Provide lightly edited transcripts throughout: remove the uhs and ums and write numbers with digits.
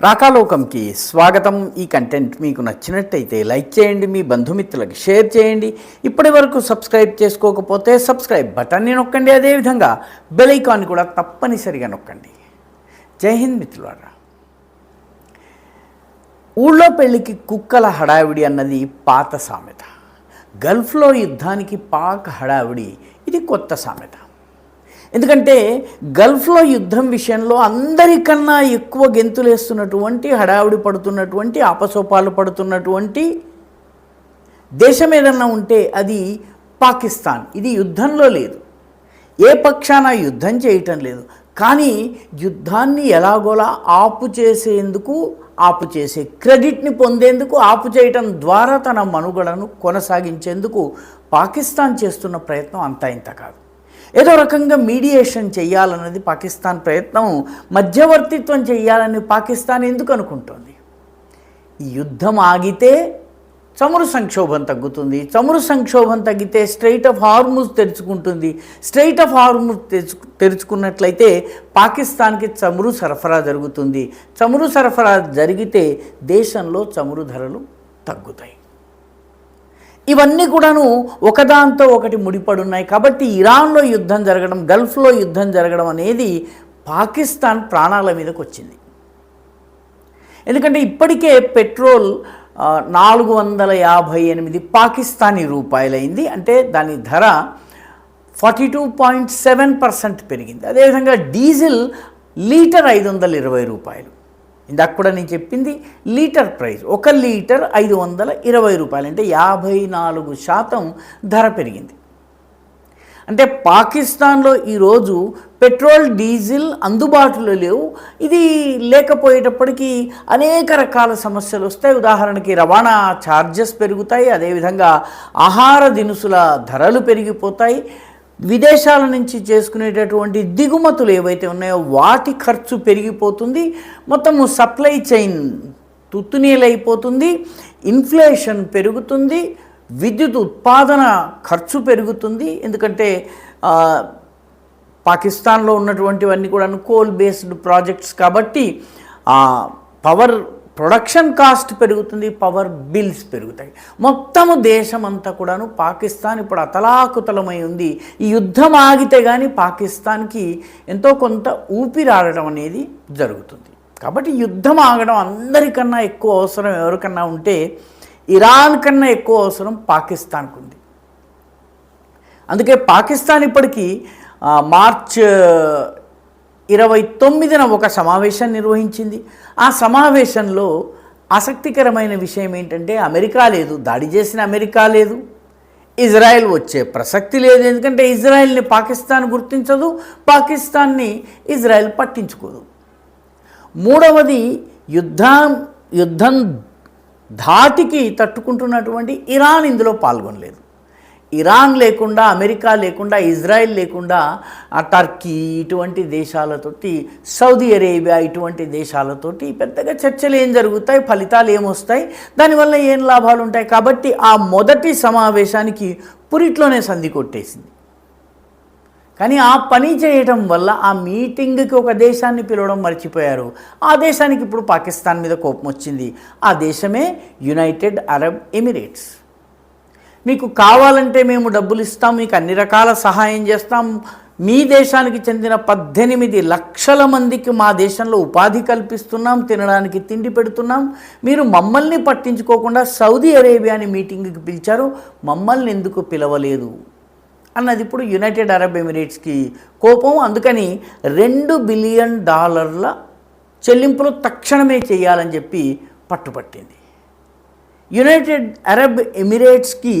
రాకాలోకంకి స్వాగతం. ఈ కంటెంట్ మీకు నచ్చినట్టయితే లైక్ చేయండి, మీ బంధుమిత్రులకు షేర్ చేయండి. ఇప్పటి వరకు సబ్స్క్రైబ్ చేసుకోకపోతే సబ్స్క్రైబ్ బటన్ని నొక్కండి. అదేవిధంగా బెల్ ఐకాన్ కూడా తప్పనిసరిగా నొక్కండి. జై హింద్ మిత్రులారా. ఊళ్ళో పెళ్ళికి కుక్కల హడావిడి అన్నది పాత సామెత. గల్ఫ్లో యుద్ధానికి పాక్ హడావిడి ఇది కొత్త సామెత. ఎందుకంటే గల్ఫ్లో యుద్ధం విషయంలో అందరికన్నా ఎక్కువ గెంతులేస్తున్నటువంటి, హడావిడి పడుతున్నటువంటి, ఆపసోపాలు పడుతున్నటువంటి దేశం ఏదన్నా ఉంటే అది పాకిస్తాన్. ఇది యుద్ధంలో లేదు, ఏ పక్షాన యుద్ధం చేయటం లేదు. కానీ యుద్ధాన్ని ఎలాగోలా ఆపు చేసే క్రెడిట్ని పొందేందుకు, ఆపు చేయటం ద్వారా తన మనుగడను కొనసాగించేందుకు పాకిస్తాన్ చేస్తున్న ప్రయత్నం అంతా ఇంత కాదు. ఏదో రకంగా మీడియేషన్ చేయాలన్నది పాకిస్తాన్ ప్రయత్నం, మధ్యవర్తిత్వం చేయాలని పాకిస్తాన్ ఎందుకు అనుకుంటోంది? ఈ యుద్ధం ఆగితే చమురు సంక్షోభం తగ్గుతుంది, చమురు సంక్షోభం తగ్గితే స్ట్రెయిట్ ఆఫ్ హార్ముజ్ తెరుచుకుంటుంది, స్ట్రెయిట్ ఆఫ్ హార్ముజ్ తెరుచుకున్నట్లయితే పాకిస్తాన్కి చమురు సరఫరా జరుగుతుంది, చమురు సరఫరా జరిగితే దేశంలో చమురు ధరలు తగ్గుతాయి. ఇవన్నీ కూడాను ఒకదాంతో ఒకటి ముడిపడున్నాయి. కాబట్టి ఇరాన్లో యుద్ధం జరగడం, గల్ఫ్లో యుద్ధం జరగడం అనేది పాకిస్తాన్ ప్రాణాల మీదకి వచ్చింది. ఎందుకంటే ఇప్పటికే పెట్రోల్ 458 పాకిస్తానీ రూపాయలైంది. అంటే దాని ధర 42.7% పెరిగింది. అదేవిధంగా డీజిల్ లీటర్ 520 రూపాయలు. ఇందాక కూడా నేను చెప్పింది లీటర్ ప్రైస్, 1 లీటర్ 520 రూపాయలు, అంటే 54% ధర పెరిగింది. అంటే పాకిస్తాన్లో ఈరోజు పెట్రోల్, డీజిల్ అందుబాటులో లేవు. ఇది లేకపోయేటప్పటికీ అనేక రకాల సమస్యలు వస్తాయి. ఉదాహరణకి రవాణా ఛార్జెస్ పెరుగుతాయి, అదేవిధంగా ఆహార దినుసుల ధరలు పెరిగిపోతాయి, విదేశాల నుంచి చేసుకునేటటువంటి దిగుమతులు ఏవైతే ఉన్నాయో వాటి ఖర్చు పెరిగిపోతుంది, మొత్తము సప్లై చైన్ తుత్తునీలైపోతుంది, ఇన్ఫ్లేషన్ పెరుగుతుంది, విద్యుత్ ఉత్పాదన ఖర్చు పెరుగుతుంది. ఎందుకంటే పాకిస్తాన్లో ఉన్నటువంటివన్నీ కూడా కోల్ బేస్డ్ ప్రాజెక్ట్స్ కాబట్టి పవర్ ప్రొడక్షన్ కాస్ట్ పెరుగుతుంది, పవర్ బిల్స్ పెరుగుతాయి. మొత్తము దేశమంతా కూడాను పాకిస్తాన్ ఇప్పుడు అతలాకుతలమై ఉంది. ఈ యుద్ధం ఆగితే కానీ పాకిస్తాన్కి ఎంతో కొంత ఊపిరాడటం అనేది జరుగుతుంది. కాబట్టి యుద్ధం ఆగడం అందరికన్నా ఎక్కువ అవసరం ఎవరికన్నా ఉంటే ఇరాన్ కన్నా ఎక్కువ అవసరం పాకిస్తాన్కు ఉంది. అందుకే పాకిస్తాన్ ఇప్పటికీ మార్చ్ 29న ఒక సమావేశం నిర్వహించింది. ఆ సమావేశంలో ఆసక్తికరమైన విషయం ఏంటంటే అమెరికా లేదు, దాడి చేసిన అమెరికా లేదు, ఇజ్రాయెల్ వచ్చే ప్రసక్తి లేదు. ఎందుకంటే ఇజ్రాయెల్ని పాకిస్తాన్ గుర్తించదు, పాకిస్తాన్ని ఇజ్రాయెల్ పట్టించుకోదు. మూడవది యుద్ధం ధాటికి తట్టుకుంటున్నటువంటి ఇరాన్ ఇందులో పాల్గొనలేదు. ఇరాన్ లేకుండా, అమెరికా లేకుండా, ఇజ్రాయెల్ లేకుండా టర్కీ ఇటువంటి దేశాలతోటి, సౌదీ అరేబియా ఇటువంటి దేశాలతోటి పెద్దగా చర్చలు ఏం జరుగుతాయి, ఫలితాలు ఏమొస్తాయి, దానివల్ల ఏం లాభాలు ఉంటాయి. కాబట్టి ఆ మొదటి సమావేశానికి పురిట్లోనే సంధి కొట్టేసింది. కానీ ఆ పని చేయటం వల్ల ఆ మీటింగ్కి ఒక దేశాన్ని పిలవడం మర్చిపోయారు. ఆ దేశానికి ఇప్పుడు పాకిస్తాన్ మీద కోపం వచ్చింది. ఆ దేశమే యునైటెడ్ అరబ్ ఎమిరేట్స్. మీకు కావాలంటే మేము డబ్బులు ఇస్తాం, మీకు అన్ని రకాల సహాయం చేస్తాం, మీ దేశానికి చెందిన 18 లక్షల మందికి మా దేశంలో ఉపాధి కల్పిస్తున్నాం, తినడానికి తిండి పెడుతున్నాం, మీరు మమ్మల్ని పట్టించుకోకుండా సౌదీ అరేబియాని మీటింగ్కి పిలిచారు, మమ్మల్ని ఎందుకు పిలవలేదు అన్నది ఇప్పుడు యునైటెడ్ అరబ్ ఎమిరేట్స్కి కోపం. అందుకని $2 బిలియన్ చెల్లింపులు తక్షణమే చేయాలని చెప్పి పట్టుపట్టింది. యునైటెడ్ అరబ్ ఎమిరేట్స్కి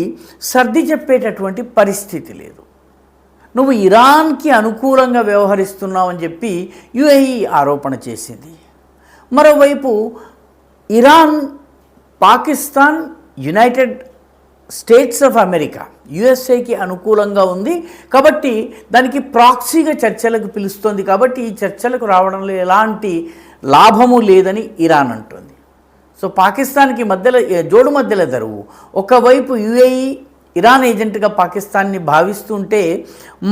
సర్ది చెప్పేటటువంటి పరిస్థితి లేదు. నువ్వు ఇరాన్కి అనుకూలంగా వ్యవహరిస్తున్నావు అని చెప్పి యుఏఈ ఆరోపణ చేసింది. మరోవైపు Iran, Pakistan, United States of America, యుఎస్ఏకి అనుకూలంగా ఉంది కాబట్టి దానికి ప్రాక్సీగా చర్చలకు పిలుస్తోంది. కాబట్టి ఈ చర్చలకు రావడంలో ఎలాంటి లాభము లేదని ఇరాన్ అంటుంది. సో పాకిస్తాన్కి జోడు మధ్యలో జరువు. ఒకవైపు యుఏఈ ఇరాన్ ఏజెంట్గా పాకిస్తాన్ని భావిస్తుంటే,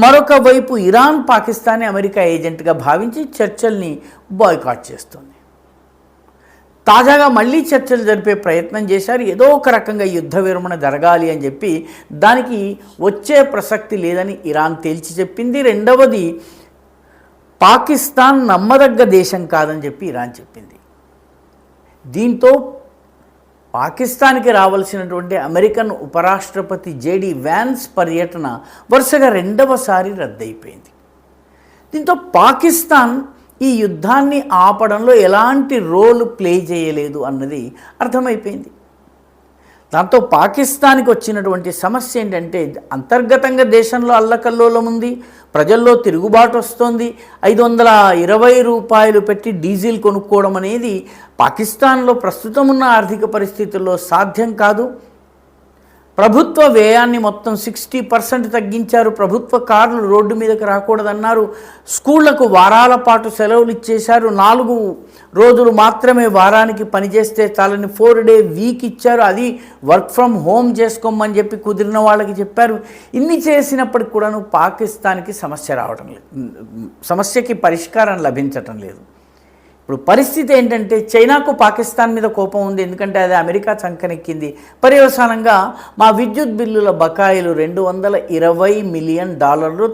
మరొక వైపు ఇరాన్ పాకిస్తాన్ని అమెరికా ఏజెంట్గా భావించి చర్చల్ని బాయ్కాట్ చేస్తుంది. తాజాగా మళ్ళీ చర్చలు జరిపే ప్రయత్నం చేశారు. ఏదో ఒక రకంగా యుద్ధ విరమణ జరగాలి అని చెప్పి దానికి వచ్చే ప్రసక్తి లేదని ఇరాన్ తేల్చి చెప్పింది. రెండవది, పాకిస్తాన్ నమ్మదగ్గ దేశం కాదని చెప్పి ఇరాన్ చెప్పింది. దీంతో పాకిస్తాన్కి రావాల్సినటువంటి అమెరికన్ ఉపరాష్ట్రపతి జేడీ వ్యాన్స్ పర్యటన వరుసగా రెండవసారి రద్దయిపోయింది. దీంతో పాకిస్తాన్ ఈ యుద్ధాన్ని ఆపడంలో ఎలాంటి రోల్ ప్లే చేయలేదు అన్నది అర్థమైపోయింది. దాంతో పాకిస్తాన్కి వచ్చినటువంటి సమస్య ఏంటంటే, అంతర్గతంగా దేశంలో అల్లకల్లోలం ఉంది, ప్రజల్లో తిరుగుబాటు వస్తుంది. 520 రూపాయలు పెట్టి డీజిల్ కొనుక్కోవడం అనేది పాకిస్తాన్లో ప్రస్తుతం ఉన్న ఆర్థిక పరిస్థితుల్లో సాధ్యం కాదు. ప్రభుత్వ వ్యయాన్ని మొత్తం 60% తగ్గించారు. ప్రభుత్వ కార్లు రోడ్డు మీదకి రాకూడదన్నారు. స్కూళ్లకు వారాల పాటు సెలవులు ఇచ్చేశారు. 4 రోజులు మాత్రమే వారానికి పనిచేస్తే చాలని 4-day వీక్ ఇచ్చారు. అది వర్క్ ఫ్రమ్ హోమ్ చేసుకోమని చెప్పి కుదిరిన వాళ్ళకి చెప్పారు. ఇన్ని చేసినప్పటికి కూడాను పాకిస్తాన్కి సమస్యకి పరిష్కారం లభించటం లేదు. ఇప్పుడు పరిస్థితి ఏంటంటే, చైనాకు పాకిస్తాన్ మీద కోపం ఉంది, ఎందుకంటే అది అమెరికా చంకనెక్కింది. పర్యవసానంగా మా విద్యుత్ బిల్లుల బకాయిలు $220 మిలియన్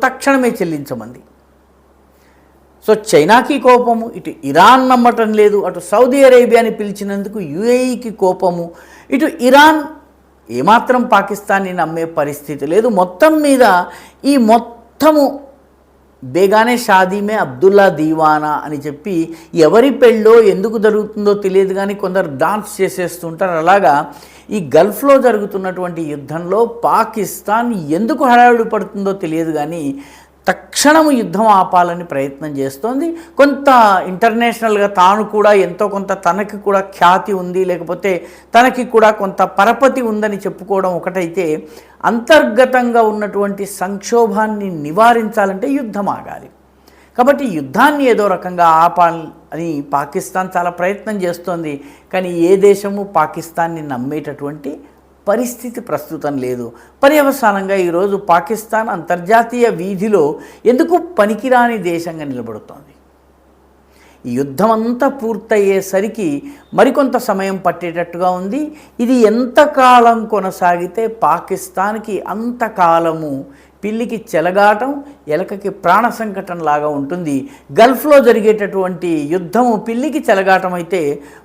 తక్షణమే చెల్లించమంది. సో చైనాకి కోపము, ఇటు ఇరాన్ నమ్మటం లేదు, అటు సౌదీ అరేబియాని పిలిచినందుకు యుఏఈకి కోపము, ఇటు ఇరాన్ ఏమాత్రం పాకిస్తాన్ని నమ్మే పరిస్థితి లేదు. మొత్తం మీద ఈ మొత్తము బేగానే షాదీమే అబ్దుల్లా దీవానా అని చెప్పి ఎవరి పెళ్ళో ఎందుకు జరుగుతుందో తెలియదు కానీ కొందరు డాన్స్ చేసేస్తుంటారు. అలాగా ఈ గల్ఫ్లో జరుగుతున్నటువంటి యుద్ధంలో పాకిస్తాన్ ఎందుకు హడావిడి పడుతుందో తెలియదు కానీ తక్షణము యుద్ధం ఆపాలని ప్రయత్నం చేస్తోంది. కొంత ఇంటర్నేషనల్గా తాను కూడా ఎంతో కొంత తనకి కూడా ఖ్యాతి ఉంది, లేకపోతే తనకి కూడా కొంత పరపతి ఉందని చెప్పుకోవడం ఒకటైతే, అంతర్గతంగా ఉన్నటువంటి సంక్షోభాన్ని నివారించాలంటే యుద్ధం ఆగాలి. కాబట్టి యుద్ధాన్ని ఏదో రకంగా ఆపాలి అని పాకిస్తాన్ చాలా ప్రయత్నం చేస్తోంది. కానీ ఏ దేశము పాకిస్తాన్ని నమ్మేటటువంటి పరిస్థితి ప్రస్తుతం లేదు. పర్యవసానంగా ఈరోజు పాకిస్తాన్ అంతర్జాతీయ వీధిలో ఎందుకు పనికిరాని దేశంగా నిలబడుతోంది. ఈ యుద్ధం అంతా పూర్తయ్యేసరికి మరికొంత సమయం పట్టేటట్టుగా ఉంది. ఇది ఎంతకాలం కొనసాగితే పాకిస్తాన్కి అంతకాలము పిల్లికి చెలగాటం, ఎలకకి ప్రాణ సంకటం లాగా ఉంటుంది. గల్ఫ్లో జరిగేటటువంటి యుద్ధము పిల్లికి చెలగాటం అయితే,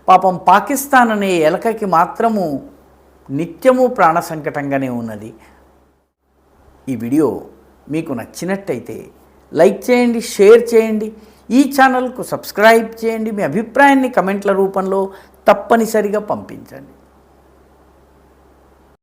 పాపం పాకిస్తాన్ అనే ఎలకకి మాత్రము నిత్యము ప్రాణ సంకటంగానే ఉన్నది. ఈ వీడియో మీకు నచ్చినట్టయితే లైక్ చేయండి, షేర్ చేయండి, ఈ ఛానల్కు సబ్స్క్రైబ్ చేయండి. మీ అభిప్రాయాన్ని కమెంట్ల రూపంలో తప్పనిసరిగా పంపించండి.